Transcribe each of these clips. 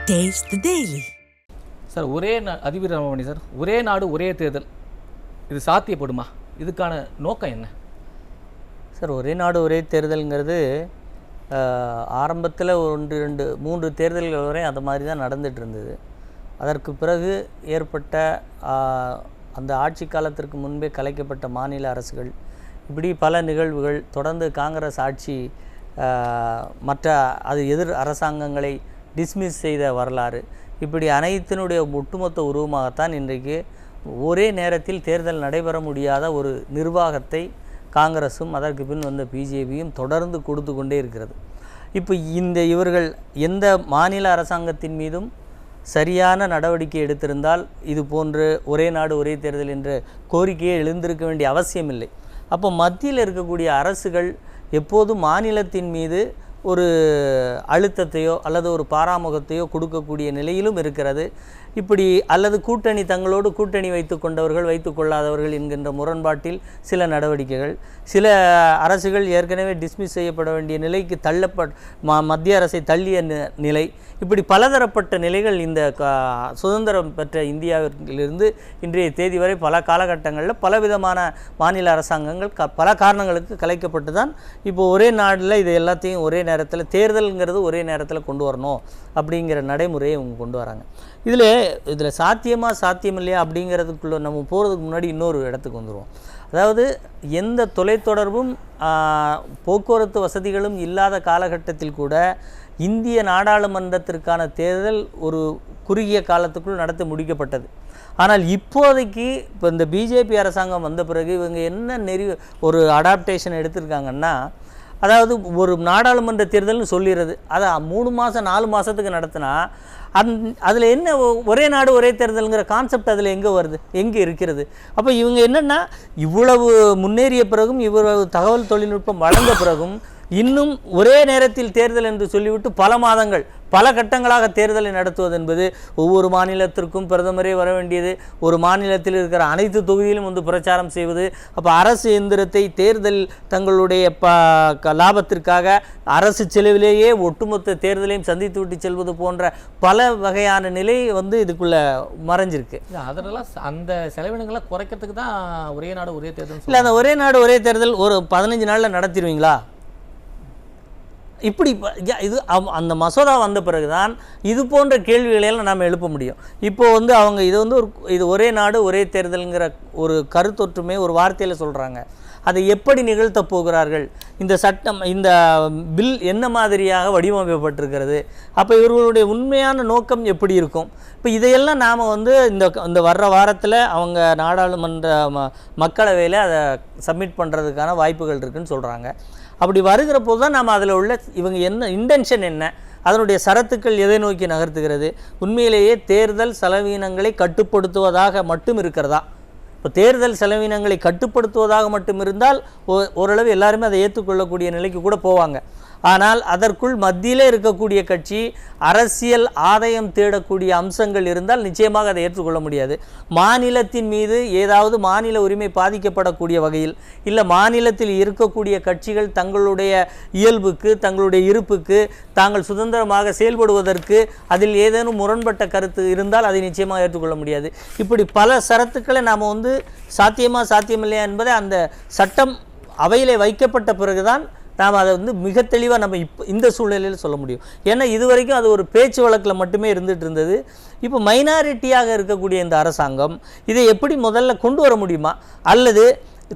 Taste the Daily. Sir அதிபர் Ramani sir, ஒரே நாடு ஒரே தேர்தல், இது சாத்தியப்படுமா? இதுக்கான நோக்கம் என்ன சார்? ஒரே நாடு ஒரே தேர்தலுங்கிறது ஆரம்பத்தில் 1, 2, 3 தேர்தல்கள் வரை அந்த மாதிரி தான் நடந்துகிட்டு இருந்தது. அதற்கு பிறகு ஏற்பட்ட அந்த ஆட்சி காலத்திற்கு முன்பே கலைக்கப்பட்ட மாநில அரசுகள், இப்படி பல நிகழ்வுகள், தொடர்ந்து காங்கிரஸ் ஆட்சி மற்ற அது எதிர் அரசாங்கங்களை டிஸ்மிஸ் செய்த வரலாறு, இப்படி அனைத்தினுடைய ஒட்டுமொத்த உருவமாகத்தான் இன்றைக்கு ஒரே நேரத்தில் தேர்தல் நடைபெற முடியாத ஒரு நிர்வாகத்தை காங்கிரஸும் அதற்கு பின் வந்த பிஜேபியும் தொடர்ந்து கொடுத்து கொண்டே இருக்கிறது. இப்போ இவர்கள் எந்த மாநில அரசாங்கத்தின் மீதும் சரியான நடவடிக்கை எடுத்திருந்தால் இது போன்று ஒரே நாடு ஒரே தேர்தல் என்ற கோரிக்கையை எழுந்திருக்க வேண்டிய அவசியமில்லை. அப்போ மத்தியில் இருக்கக்கூடிய அரசுகள் எப்போதும் மாநிலத்தின் மீது ஒரு அழுத்தத்தையோ அல்லது ஒரு பாராமுகத்தையோ கொடுக்கக்கூடிய நிலையிலும் இருக்கிறது. இப்படி அல்லது கூட்டணி தங்களோடு கூட்டணி வைத்து கொண்டவர்கள் வைத்து கொள்ளாதவர்கள் என்கின்ற முரண்பாட்டில் சில நடவடிக்கைகள், சில அரசுகள் ஏற்கனவே டிஸ்மிஸ் செய்யப்பட வேண்டிய நிலைக்கு மத்திய அரசை தள்ளிய நிலை, இப்படி பலதரப்பட்ட நிலைகள் இந்த சுதந்திரம் பெற்ற இந்தியாவிலிருந்து இன்றைய தேதி வரை பல காலகட்டங்களில் பலவிதமான மாநில அரசாங்கங்கள் பல காரணங்களுக்கு கலைக்கப்பட்டு தான் இப்போ ஒரே நாட்டில் இது எல்லாத்தையும் ஒரே நேரத்தில் தேர்தல்ங்கிறது ஒரே நேரத்தில் கொண்டு வரணும் அப்படிங்கிற நடைமுறையை இவங்க கொண்டு வராங்க. இதில் சாத்தியம் இல்லையா அப்படிங்கிறதுக்குள்ளே நம்ம போகிறதுக்கு முன்னாடி இன்னொரு இடத்துக்கு வந்துடுவோம். அதாவது எந்த தொலைத்தொடர்பும் போக்குவரத்து வசதிகளும் இல்லாத காலகட்டத்தில் கூட இந்திய நாடாளுமன்றத்திற்கான தேர்தல் ஒரு குறுகிய காலத்துக்குள் நடத்தி முடிக்கப்பட்டது. ஆனால் இப்போதைக்கு இப்போ இந்த பிஜேபி அரசாங்கம் வந்த பிறகு இவங்க என்ன ஒரு அடாப்டேஷன் எடுத்திருக்காங்கன்னா, அதாவது ஒரு நாடாளுமன்ற தேர்தல்னு சொல்லிடுறது, அதை 3 மாதம் 4 மாதத்துக்கு நடத்தினா அதில் என்ன ஒரே நாடு ஒரே தேர்தலுங்கிற கான்செப்ட் அதில் எங்கே வருது, எங்கே இருக்கிறது? அப்போ இவங்க என்னென்னா, இவ்வளவு முன்னேறிய பிறகும் இவ்வளவு தகவல் தொழில்நுட்பம் வளர்ந்த பிறகும் இன்னும் ஒரே நேரத்தில் தேர்தல் என்று சொல்லிவிட்டு பல மாதங்கள் பல கட்டங்களாக தேர்தலை நடத்துவது என்பது ஒவ்வொரு மாநிலத்திற்கும் பிரதமரே வர வேண்டியது, ஒரு மாநிலத்தில் இருக்கிற அனைத்து தொகுதியிலும் வந்து பிரச்சாரம் செய்வது, அப்போ அரசு எந்திரத்தை தேர்தல் தங்களுடைய லாபத்திற்காக அரசு செலவிலேயே ஒட்டுமொத்த தேர்தலையும் சந்தித்து விட்டு செல்வது போன்ற பல வகையான நிலை வந்து இதுக்குள்ளே மறைஞ்சிருக்கு. அதனால அந்த செலவினங்களை குறைக்கிறதுக்கு தான் ஒரே நாடு ஒரே தேர்தல் இல்லை. அந்த ஒரே நாடு ஒரே தேர்தல் ஒரு 15 நாளில் நடத்திடுவீங்களா? இப்படி இது அந்த மசோதா வந்த பிறகு தான் இது போன்ற கேள்விகளையெல்லாம் நாம் எழுப்ப முடியும். இப்போது வந்து அவங்க இது ஒரே நாடு ஒரே தேர்தலுங்கிற ஒரு கருத்தொற்றுமை ஒரு வார்த்தையில் சொல்கிறாங்க. அதை எப்படி நிகழ்த்தப் போகிறார்கள், இந்த சட்டம் இந்த பில் என்ன மாதிரியாக வடிவமைக்கப்பட்டிருக்கிறது, அப்போ இவர்களுடைய உண்மையான நோக்கம் எப்படி இருக்கும்? இப்போ இதையெல்லாம் நாம் வந்து இந்த வர்ற வாரத்தில் அவங்க நாடாளுமன்ற மக்களவையில் அதை சப்மிட் பண்ணுறதுக்கான வாய்ப்புகள் இருக்குதுன்னு சொல்கிறாங்க. அப்படி வருகிற போது தான் நாம் அதில் உள்ள இவங்க என்ன இன்டென்ஷன் என்ன, அதனுடைய சரத்துக்கள் எதை நோக்கி நகர்த்துகிறது, உண்மையிலேயே தேர்தல் செலவினங்களை கட்டுப்படுத்துவதாக மட்டும் இருக்கிறதா? இப்போ தேர்தல் செலவினங்களை கட்டுப்படுத்துவதாக மட்டும் இருந்தால் ஓரளவு எல்லாருமே அதை ஏற்றுக்கொள்ளக்கூடிய நிலைக்கு கூட போவாங்க. ஆனால் அதற்குள் மத்தியிலே இருக்கக்கூடிய கட்சி அரசியல் ஆதாயம் தேடக்கூடிய அம்சங்கள் இருந்தால் நிச்சயமாக அதை ஏற்றுக்கொள்ள முடியாது. மாநிலத்தின் மீது ஏதாவது மாநில உரிமை பாதிக்கப்படக்கூடிய வகையில், இல்லை மாநிலத்தில் இருக்கக்கூடிய கட்சிகள் தங்களுடைய இயல்புக்கு தங்களுடைய இருப்புக்கு தாங்கள் சுதந்திரமாக செயல்படுவதற்கு அதில் ஏதேனும் முரண்பட்ட கருத்து இருந்தால் அதை நிச்சயமாக ஏற்றுக்கொள்ள முடியாது. இப்படி பல சரத்துக்களை நாம் வந்து சாத்தியமில்லையா என்பதை அந்த சட்டம் அவையிலே வைக்கப்பட்ட பிறகுதான் நாம் அதை வந்து மிக தெளிவாக நம்ம இந்த சூழ்நிலையில் சொல்ல முடியும். ஏன்னா இது வரைக்கும் அது ஒரு பேச்சு வழக்கில் மட்டுமே இருந்துகிட்டு இருந்தது. இப்போ மைனாரிட்டியாக இருக்கக்கூடிய இந்த அரசாங்கம் இதை எப்படி முதல்ல கொண்டு வர முடியுமா, அல்லது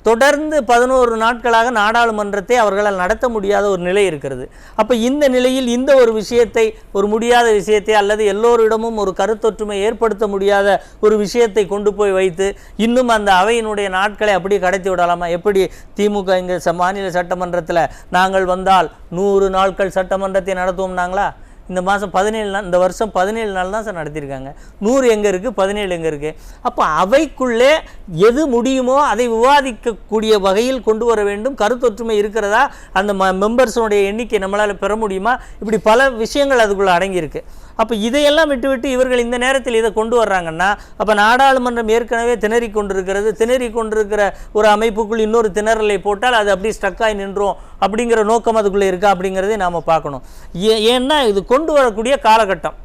தொடர்ந்து 11 நாட்களாக நாடாளுமன்றத்தை அவர்களால் நடத்த முடியாத ஒரு நிலை இருக்கிறது. அப்போ இந்த நிலையில் இந்த ஒரு விஷயத்தை, ஒரு முடியாத விஷயத்தை, அல்லது எல்லோரிடமும் ஒரு கருத்தொற்றுமை ஏற்படுத்த முடியாத ஒரு விஷயத்தை கொண்டு போய் வைத்து இன்னும் அந்த அவையினுடைய நாட்களை அப்படியே கடத்தி விடலாமா? எப்படி திமுக இங்கே மாநில சட்டமன்றத்தில் நாங்கள் வந்தால் 100 நாட்கள் சட்டமன்றத்தை நடத்துவோம்னாங்களா? இந்த மாதம் 17 நாள், இந்த வருஷம் 17 நாள் தான் சார் நடத்தியிருக்காங்க. 100 எங்கே இருக்குது, 17 எங்கே இருக்குது? அப்போ அவைக்குள்ளே எது முடியுமோ அதை விவாதிக்கக்கூடிய வகையில் கொண்டு வர வேண்டும். கருத்தொற்றுமை இருக்கிறதா, அந்த மெம்பர்ஸுடைய எண்ணிக்கை நம்மளால் பெற முடியுமா, இப்படி பல விஷயங்கள் அதுக்குள்ளே அடங்கியிருக்கு. அப்போ இதையெல்லாம் விட்டுவிட்டு இவர்கள் இந்த நேரத்தில் இதை கொண்டு வர்றாங்கன்னா, அப்போ நாடாளுமன்றம் ஏற்கனவே திணறி கொண்டிருக்கிற ஒரு அமைப்புக்குள் இன்னொரு திணறலை போட்டால் அது அப்படியே ஸ்டக்காகி நின்றோம் அப்படிங்கிற நோக்கம் அதுக்குள்ளே இருக்கா அப்படிங்கிறதை நாம் பார்க்கணும். ஏன்னா இது கொண்டு வரக்கூடிய காலகட்டம்,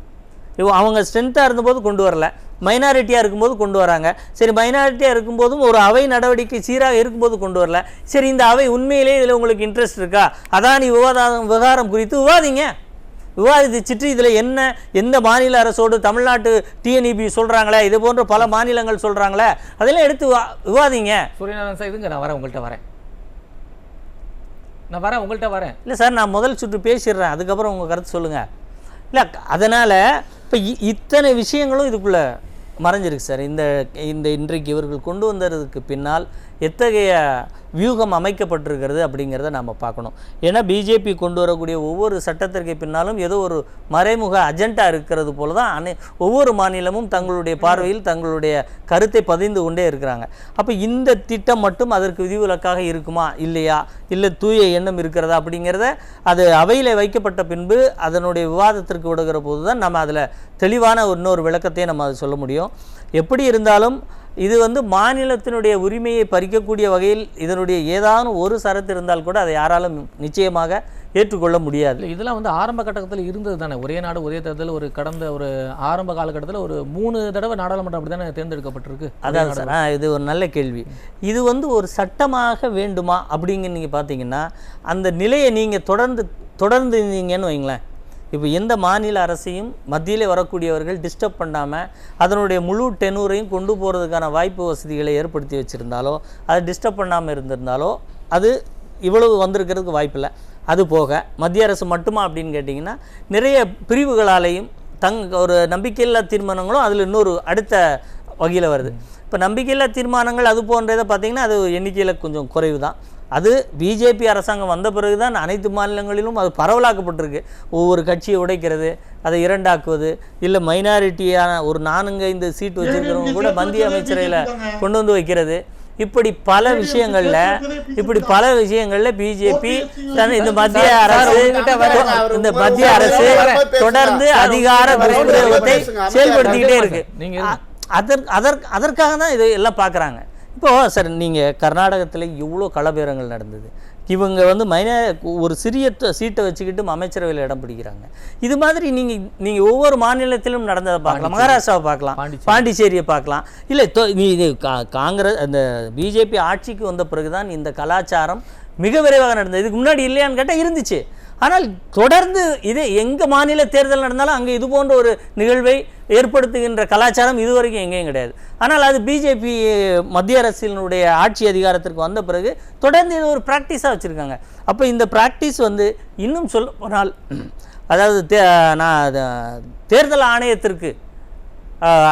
அவங்க ஸ்ட்ரென்த்தாக இருந்தபோது கொண்டு வரல, மைனாரிட்டியாக இருக்கும்போது கொண்டு வராங்க. சரி, மைனாரிட்டியாக இருக்கும்போதும் ஒரு அவை நடவடிக்கை சீராக இருக்கும்போது கொண்டு வரல. சரி, இந்த அவை உண்மையிலேயே இதில் உங்களுக்கு இன்ட்ரெஸ்ட் இருக்கா, அதானி விவகாரம் குறித்து விவாதிச்சுட்டு இதில் எந்த மாநில அரசோடு தமிழ்நாட்டு டிஎன்இபி சொல்கிறாங்களே, இது போன்ற பல மாநிலங்கள் சொல்கிறாங்களே, அதெல்லாம் எடுத்து விவாதிங்க. சூரியநாராயணன் சார், இதுங்க நான் வரேன் உங்கள்கிட்ட வரேன். இல்லை சார், நான் முதல் சுற்று பேசிடுறேன், அதுக்கப்புறம் உங்கள் கருத்து சொல்லுங்கள். இல்லை, அதனால் இப்போ இத்தனை விஷயங்களும் இதுக்குள்ளே மறைஞ்சிருக்கு சார். இன்றைக்கு இவர்கள் கொண்டு வந்ததுக்கு பின்னால் எத்தகைய வியூகம் அமைக்கப்பட்டிருக்கிறது அப்படிங்கிறத நம்ம பார்க்கணும். ஏன்னா பிஜேபி கொண்டு வரக்கூடிய ஒவ்வொரு சட்டத்திற்கு பின்னாலும் ஏதோ ஒரு மறைமுக அஜெண்டா இருக்கிறது போல தான் ஒவ்வொரு மாநிலமும் தங்களுடைய பார்வையில் தங்களுடைய கருத்தை பதிந்து கொண்டே இருக்கிறாங்க. அப்போ இந்த திட்டம் மட்டும் அதற்கு விதிவிலக்காக இருக்குமா இல்லையா, இல்லை தூய எண்ணம் இருக்கிறதா அப்படிங்கிறத அது அவையில் வைக்கப்பட்ட பின்பு அதனுடைய விவாதத்திற்கு விடுகிற போது தான் நம்ம அதில் தெளிவான இன்னொரு விளக்கத்தையே நம்ம அதை சொல்ல முடியும். எப்படி இருந்தாலும் இது மாநிலத்தினுடைய உரிமையை பறிக்கக்கூடிய வகையில் இதனுடைய ஏதாவது ஒரு சரத்து இருந்தால் கூட அதை யாராலும் நிச்சயமாக ஏற்றுக்கொள்ள முடியாது. இதெல்லாம் ஆரம்ப கட்டத்தில் இருந்தது தானே. ஒரே நாடு ஒரே தேர்தல் கடந்த ஒரு ஆரம்ப காலகட்டத்தில் ஒரு 3 தடவை நாடாளுமன்றம் அப்படி தானே தேர்ந்தெடுக்கப்பட்டிருக்கு. அதான் சார், இது ஒரு நல்ல கேள்வி. இது ஒரு சட்டமாக வேண்டுமா அப்படிங்க நீங்கள் பார்த்தீங்கன்னா அந்த நிலையை நீங்கள் தொடர்ந்து இருந்தீங்கன்னு வைங்களேன். இப்போ எந்த மாநில அரசையும் மத்தியில் வரக்கூடியவர்கள் டிஸ்டர்ப் பண்ணாமல் அதனுடைய முழு டெனூரையும் கொண்டு போகிறதுக்கான வாய்ப்பு வசதிகளை ஏற்படுத்தி வச்சுருந்தாலோ, அதை டிஸ்டர்ப் பண்ணாமல் இருந்திருந்தாலோ அது இவ்வளவு வந்திருக்கிறதுக்கு வாய்ப்பில்லை. அது போக மத்திய அரசு மட்டுமா அப்படின்னு கேட்டிங்கன்னா நிறைய பிரிவுகளாலேயும் ஒரு நம்பிக்கையில்லா தீர்மானங்களும் அதில் இன்னொரு அடுத்த வகையில் வருது. இப்போ நம்பிக்கையில்லா தீர்மானங்கள் அது போன்றதை பார்த்திங்கன்னா அது எண்ணிக்கையில் கொஞ்சம் குறைவு தான். அது பிஜேபி அரசாங்கம் வந்த பிறகு தான் அனைத்து மாநிலங்களிலும் அது பரவலாக்கப்பட்டிருக்கு. ஒவ்வொரு கட்சியை உடைக்கிறது, அதை இரண்டாக்குவது, இல்லை மைனாரிட்டியான ஒரு 4-5 சீட் வச்சுருக்கிறவங்க கூட மத்திய அமைச்சரையில் கொண்டு வைக்கிறது. இப்படி பல விஷயங்கள்ல பிஜேபி இந்த மத்திய அரசு தொடர்ந்து அதிகார துஷ்பிரயோகத்தை செயல்படுத்திக்கிட்டே இருக்கு. அதற்காக தான் இதை எல்லாம் பார்க்குறாங்க. இப்போது சார், நீங்கள் கர்நாடகத்தில் எவ்வளோ களபேரங்கள் நடந்தது. இவங்க ஒரு சிறிய சீட்டை வச்சுக்கிட்டு அமைச்சரவையில் இடம் பிடிக்கிறாங்க. இது மாதிரி நீங்கள் ஒவ்வொரு மாநிலத்திலும் நடந்ததை பார்க்கலாம். மகாராஷ்டிராவை பார்க்கலாம், பாண்டிச்சேரியை பார்க்கலாம். இல்லை, காங்கிரஸ் அந்த பிஜேபி ஆட்சிக்கு வந்த பிறகுதான் இந்த கலாச்சாரம் மிக விரைவாக நடந்தது. இதுக்கு முன்னாடி இல்லையான்னு கேட்டால் இருந்துச்சு. ஆனால் தொடர்ந்து இது எங்கள் மாநில தேர்தல் நடந்தாலும் அங்கே இது போன்ற ஒரு நிகழ்வை ஏற்படுத்துகின்ற கலாச்சாரம் இதுவரைக்கும் எங்கேயும் கிடையாது. ஆனால் அது பிஜேபி மத்திய அரசினுடைய ஆட்சி அதிகாரத்திற்கு வந்த பிறகு தொடர்ந்து இது ஒரு ப்ராக்டிஸாக வச்சுருக்காங்க. அப்போ இந்த ப்ராக்டிஸ் இன்னும் சொல்ல போனால், அதாவது தேர்தல் ஆணையத்திற்கு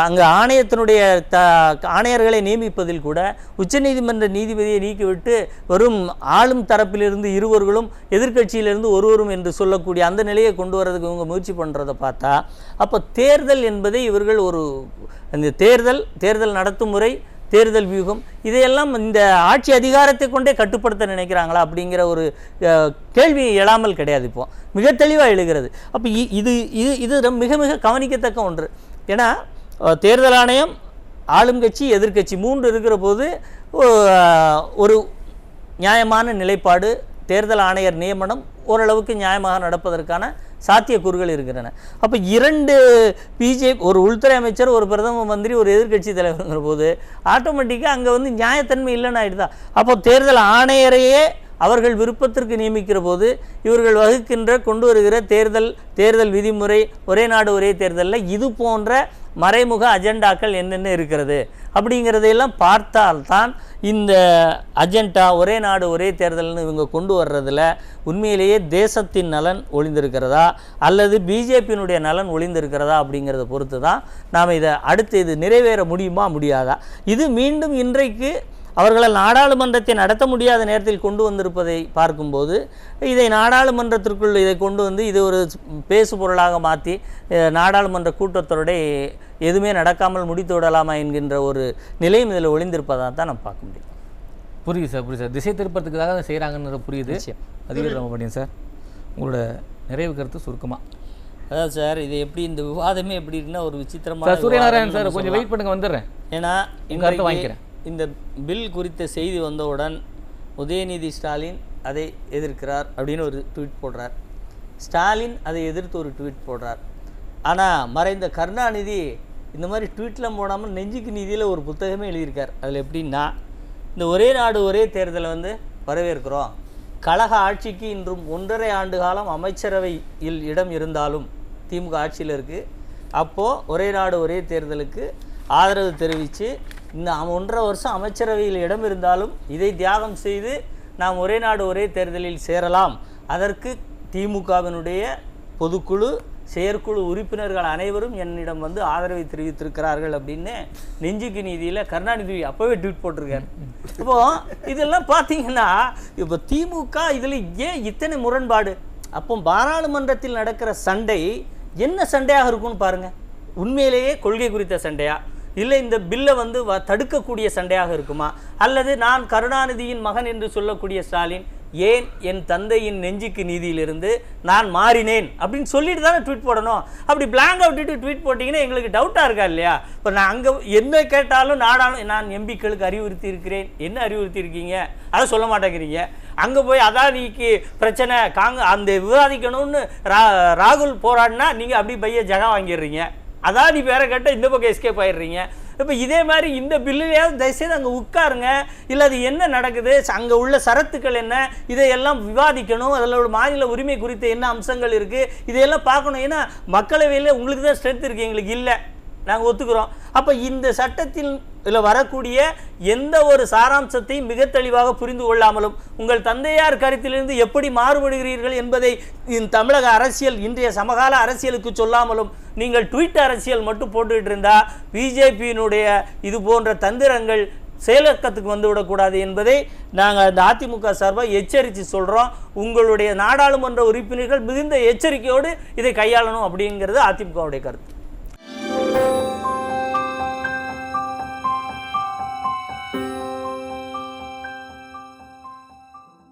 அங்கே ஆணையத்தினுடைய ஆணையர்களை நியமிப்பதில் கூட உச்சநீதிமன்ற நீதிபதியை நீக்கிவிட்டு வெறும் ஆளும் தரப்பிலிருந்து இருவர்களும் எதிர்க்கட்சியிலிருந்து ஒருவரும் என்று சொல்லக்கூடிய அந்த நிலையை கொண்டு வரதுக்கு இவங்க முயற்சி பண்ணுறதை பார்த்தா, அப்போ தேர்தல் என்பதை இவர்கள் இந்த தேர்தல் நடத்தும் முறை, தேர்தல் வியூகம், இதையெல்லாம் இந்த ஆட்சி அதிகாரத்தை கொண்டே கட்டுப்படுத்த நினைக்கிறாங்களா அப்படிங்கிற ஒரு கேள்வி எழாமல் கிடையாது. இப்போ மிக தெளிவாக எழுகிறது. அப்போ இது மிக மிக கவனிக்கத்தக்க ஒன்று. ஏன்னா தேர்தல் ஆணையம், ஆளும் கட்சி, எதிர்க்கட்சி 3 இருக்கிற போது ஒரு நியாயமான நிலைப்பாடு, தேர்தல் ஆணையர் நியமனம் ஓரளவுக்கு நியாயமாக நடப்பதற்கான சாத்தியக்கூறுகள் இருக்கின்றன. அப்போ 2 பிஜேபி, ஒரு உள்துறை அமைச்சர், ஒரு பிரதம மந்திரி, ஒரு எதிர்க்கட்சி தலைவருங்கிற போது ஆட்டோமேட்டிக்காக அங்கே நியாயத்தன்மை இல்லைன்னு ஆகிடுதா. அப்போ தேர்தல் ஆணையரையே அவர்கள் விருப்பத்திற்கு நியமிக்கிற போது இவர்கள் கொண்டு வருகிற தேர்தல் விதிமுறை, ஒரே நாடு ஒரே தேர்தலில் இது போன்ற மறைமுக அஜெண்டாக்கள் என்னென்ன இருக்கிறது அப்படிங்கிறதையெல்லாம் பார்த்தால்தான் இந்த அஜெண்டா ஒரே நாடு ஒரே தேர்தல்னு இவங்க கொண்டு வர்றதில் உண்மையிலேயே தேசத்தின் நலன் ஒளிந்திருக்கிறதா அல்லது பிஜேபியினுடைய நலன் ஒளிந்திருக்கிறதா அப்படிங்கிறத பொறுத்து தான் நாம் இதை அடுத்து இது நிறைவேற முடியாதா. இது மீண்டும் இன்றைக்கு அவர்களால் நாடாளுமன்றத்தை நடத்த முடியாத நேரத்தில் கொண்டு வந்திருப்பதை பார்க்கும்போது இதை நாடாளுமன்றத்திற்குள் இதை கொண்டு வந்து இது ஒரு பேசு பொருளாக மாற்றி நாடாளுமன்ற கூட்டத்தொடரை எதுவுமே நடக்காமல் முடித்து விடலாமா என்கின்ற ஒரு நிலையும் இதில் ஒளிந்திருப்பதாக தான் நம்ம பார்க்க முடியும். புரியுது சார். திசை திருப்பத்துக்காக செய்கிறாங்கன்னு புரியுது. அதிபர் ராமபாண்டியன் சார், உங்களோட நிறைவு கருத்து சுருக்கமாக. அதான் சார், இது எப்படி இந்த விவாதமே எப்படி இருக்குன்னா ஒரு விசித்திரமான. சூரியநாராயணன் சார், கொஞ்சம் வெயிட் பண்ணுங்க, வந்துடுறேன். ஏன்னா கருத்தை வாங்கிக்கிறேன். இந்த பில் குறித்த செய்தி வந்தவுடன் உதயநிதி ஸ்டாலின் அதை எதிர்க்கிறார் அப்படின்னு ஒரு ட்வீட் போடுறார். ஸ்டாலின் அதை எதிர்த்து ஒரு ட்வீட் போடுறார். ஆனால் மறைந்த கருணாநிதி இந்த மாதிரி ட்வீட்லாம் போடாமல் நெஞ்சுக்கு நீதியில் ஒரு புத்தகமே எழுதியிருக்கார். அதில் எப்படின்னா, இந்த ஒரே நாடு ஒரே தேர்தலை வந்து வரவேற்கிறோம், கழக ஆட்சிக்கு இன்றும் 1.5 ஆண்டு காலம் அமைச்சரவையில் இடம் இருந்தாலும் திமுக ஆட்சியில் இருக்குது, அப்போது ஒரே நாடு ஒரே தேர்தலுக்கு ஆதரவு தெரிவித்து இந்த 1.5 வருஷம் அமைச்சரவையில் இடம் இருந்தாலும் இதை தியாகம் செய்து நாம் ஒரே நாடு ஒரே தேர்தலில் சேரலாம், அதற்கு திமுகவினுடைய பொதுக்குழு செயற்குழு உறுப்பினர்கள் அனைவரும் என்னிடம் வந்து ஆதரவை தெரிவித்திருக்கிறார்கள் அப்படின்னு நெஞ்சுக்கு நீதியில் கருணாநிதி அப்போவே ட்வீட் போட்டிருக்காரு. இப்போது இதெல்லாம் பார்த்தீங்கன்னா இப்போ திமுக இதில் ஏன் இத்தனை முரண்பாடு? அப்போ பாராளுமன்றத்தில் நடக்கிற சண்டை என்ன சண்டையாக இருக்கும்னு பாருங்கள். உண்மையிலேயே கொள்கை குறித்த சண்டையா, இல்லை இந்த பில்லை வந்து தடுக்கக்கூடிய சண்டையாக இருக்குமா, அல்லது நான் கருணாநிதியின் மகன் என்று சொல்லக்கூடிய ஸ்டாலின் ஏன் என் தந்தையின் நெஞ்சுக்கு நீதியிலிருந்து நான் மாறினேன் அப்படின்னு சொல்லிட்டு தானே ட்வீட் போடணும். அப்படி பிளாங்காக விட்டுட்டு ட்வீட் போட்டிங்கன்னா எங்களுக்கு டவுட்டாக இருக்கா இல்லையா? இப்போ நான் அங்கே என்ன கேட்டாலும் நான் எம்பிக்களுக்கு அறிவுறுத்தி இருக்கிறேன், என்ன அறிவுறுத்தி இருக்கீங்க அதை சொல்ல மாட்டேங்கிறீங்க. அங்கே போய் அதானிக்கு பிரச்சனை அந்த விவாதிக்கணும்னு ராகுல் போராடினா நீங்கள் அப்படி பைய ஜகா வாங்கிடுறீங்க, அதானி பேரை கேட்டால் இந்த பக்கம் எஸ்கேப் ஆகிடுறீங்க. இப்போ இதே மாதிரி இந்த பில்லுலையாவது தயவுசெய்து அங்கே உட்காருங்க, இல்லை அது என்ன நடக்குது, அங்கே உள்ள சரத்துக்கள் என்ன, இதையெல்லாம் விவாதிக்கணும், அதில் உள்ள மாநில உரிமை குறித்த என்ன அம்சங்கள் இருக்குது இதையெல்லாம் பார்க்கணும். ஏன்னா மக்களவையில் உங்களுக்கு தான் ஸ்ட்ரென்த் இருக்குது, எங்களுக்கு இல்லை, நாங்கள் ஒத்துக்கிறோம். அப்போ இந்த சட்டத்தில் இதில் வரக்கூடிய எந்த ஒரு சாராம்சத்தையும் மிக தெளிவாக புரிந்து கொள்ளாமலும் உங்கள் தந்தையார் கருத்திலிருந்து எப்படி மாறுபடுகிறீர்கள் என்பதை தமிழக அரசியல் இன்றைய சமகால அரசியலுக்கு சொல்லாமலும் நீங்கள் ட்வீட் அரசியல் மட்டும் போட்டுக்கிட்டு இருந்தால் பிஜேபியினுடைய இது போன்ற தந்திரங்கள் செயலக்கத்துக்கு வந்துவிடக்கூடாது என்பதை நாங்கள் அந்த அதிமுக சார்பாக எச்சரித்து சொல்கிறோம். உங்களுடைய நாடாளுமன்ற உறுப்பினர்கள் மிகுந்த எச்சரிக்கையோடு இதை கையாளணும் அப்படிங்கிறது அதிமுகவுடைய கருத்து.